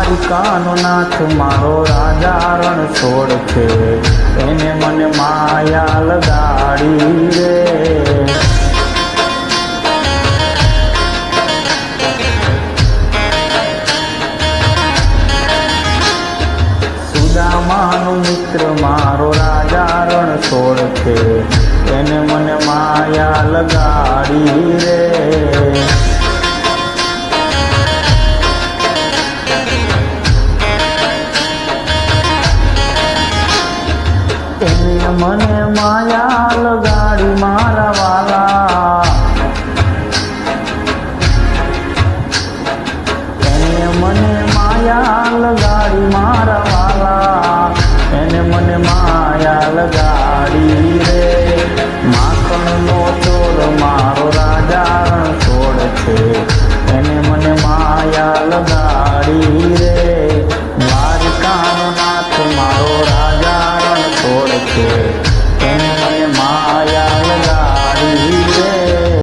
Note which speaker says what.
Speaker 1: દ્વારિકાનો નાથ મારો રાજા રણછોડ છે, એને મને માયા લગાડી રે. સુદામાનો મિત્ર મારો રાજા રણછોડ છે, એને મને માયા લગાડી રે. એને મને માયા લગાડી મારા વાલા, એને મને માયા લગાડી મારા વાલા, એને મને માયા લગાડી રે. માખણનો ચોર મારો રાજા રણછોડ છે, એને મને માયા લગાડી રે. દ્વારિકાનો નાથ મારો રાજા રણછોડ છે,